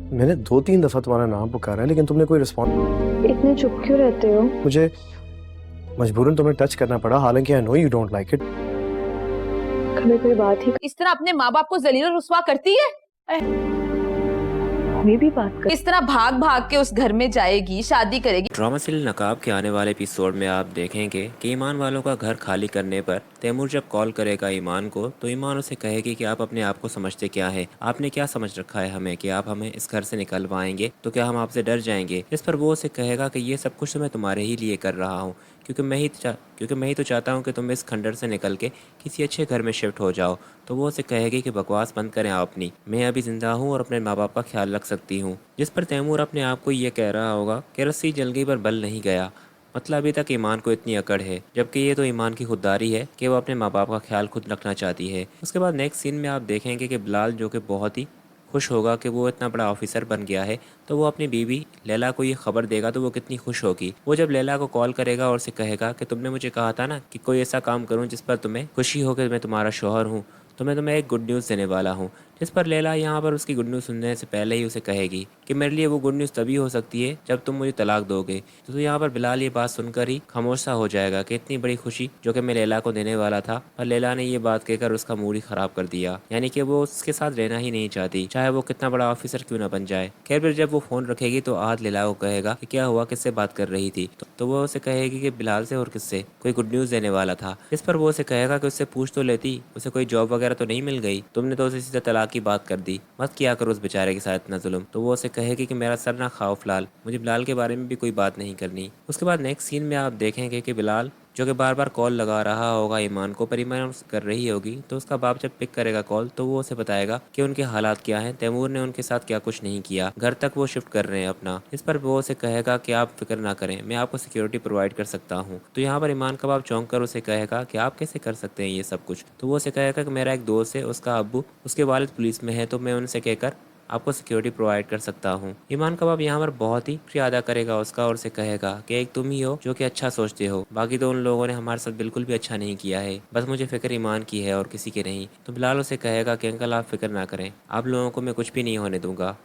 मैंने 2-3 दफ़ा तुम्हारा नाम पुकारा है लेकिन तुमने कोई रिस्पॉन्स। इतने चुप क्यों रहते हो? मुझे मजबूरन तुम्हें टच करना पड़ा, हालांकि I know you don't like it. कभी कोई बात ही इस तरह अपने माँ बाप को जलील और रुस्वा करती है। कोई भी बात कर। इस तरह भाग भाग के उस घर में जाएगी, शादी करेगी। ड्रामा सीरियल नकाब के आने वाले एपिसोड में आप देखेंगे कि ईमान वालों का घर खाली करने पर तैमूर जब कॉल करेगा ईमान को तो ईमान उसे कहेगी कि आप अपने आप को समझते क्या है, आपने क्या समझ रखा है हमें कि आप हमें इस घर से निकलवाएंगे, तो क्या हम आपसे डर जाएंगे। इस पर वो उसे कहेगा कि ये सब कुछ तो मैं तुम्हारे ही लिए कर रहा हूँ, क्योंकि मैं ही तो चाहता हूँ कि तुम इस खंडर से निकल के किसी अच्छे घर में शिफ्ट हो जाओ। तो वो उसे कहेगी कि बकवास बंद करें आप अपनी, मैं अभी जिंदा हूँ और अपने माँ बाप का ख्याल रख सकती हूँ। जिस पर तैमूर अपने आप को ये कह रहा होगा कि रस्सी जल गई पर बल नहीं गया, मतलब अभी तक ईमान को इतनी अकड़ है, जबकि ये तो ईमान की खुददारी है कि वो अपने माँ बाप का ख्याल खुद रखना चाहती है। उसके बाद नेक्स्ट सीन में आप देखेंगे कि बिलाल जो कि बहुत ही खुश होगा कि वो इतना बड़ा ऑफिसर बन गया है, तो वो अपनी बीवी लैला को ये खबर देगा तो वो कितनी खुश होगी। वो जब लैला को कॉल करेगा और उसे कहेगा कि तुमने मुझे कहा था ना कि कोई ऐसा काम करूं जिस पर तुम्हें खुशी हो कि मैं तुम्हारा शौहर हूं, तो मैं तुम्हें एक गुड न्यूज़ देने वाला हूँ। जिस पर लैला यहाँ पर उसकी गुड न्यूज़ सुनने से पहले ही उसे कहेगी कि मेरे लिए वो गुड न्यूज़ तभी हो सकती है जब तुम मुझे तलाक दोगे। तो यहाँ पर बिलाल ये बात सुनकर ही खामोश सा हो जाएगा कि इतनी बड़ी खुशी जो कि मैं लैला को देने वाला था, पर लैला ने ये बात कहकर उसका मूड ही ख़राब कर दिया, यानी कि वो उसके साथ रहना ही नहीं चाहती, चाहे वो कितना बड़ा ऑफिसर क्यों ना बन जाए। खैर फिर जब वो फ़ोन रखेगी तो आहत लैला को कहेगा कि क्या हुआ, किससे बात कर रही थी। तो वो उसे कहेगी कि बिलाल से, और किससे, कोई गुड न्यूज़ देने वाला था। इस पर वो उसे कहेगा कि उससे पूछ तो लेती, उसे कोई जॉब वगैरह तो नहीं मिल गई, तुमने तो उसे सीधा तलाक की बात कर दी, मत किया करो उस बेचारे के साथ इतना जुल्म। तो वो उसे कहेगी कि मेरा सर ना खाओ फिलहाल, मुझे बिलाल के बारे में भी कोई बात नहीं करनी। उसके बाद नेक्स्ट सीन में आप देखेंगे कि बिलाल जो कि बार बार कॉल लगा रहा होगा ईमान को, पर ईमान कर रही होगी, तो उसका बाप जब पिक करेगा कॉल तो वो उसे बताएगा कि उनके हालात क्या हैं, तैमूर ने उनके साथ क्या कुछ नहीं किया, घर तक वो शिफ्ट कर रहे हैं अपना। इस पर वो उसे कहेगा कि आप फिक्र ना करें, मैं आपको सिक्योरिटी प्रोवाइड कर सकता हूँ। तो यहाँ पर ईमान का बाप चौंक कर उसे कहेगा कि आप कैसे कर सकते हैं ये सब कुछ। तो वो उसे कहेगा कि मेरा एक दोस्त है, उसका अब्बू, उसके वालिद पुलिस में है, तो मैं उनसे कहकर आपको सिक्योरिटी प्रोवाइड कर सकता हूँ। ईमान कबाब यहाँ पर बहुत ही शुक्रिया अदा करेगा उसका और उसे कहेगा कि एक तुम ही हो जो कि अच्छा सोचते हो, बाकी तो उन लोगों ने हमारे साथ बिल्कुल भी अच्छा नहीं किया है, बस मुझे फिक्र ईमान की है और किसी की नहीं। तो बिलाल उसे कहेगा कि अंकल आप फिक्र ना करें, आप लोगों को मैं कुछ भी नहीं होने दूंगा।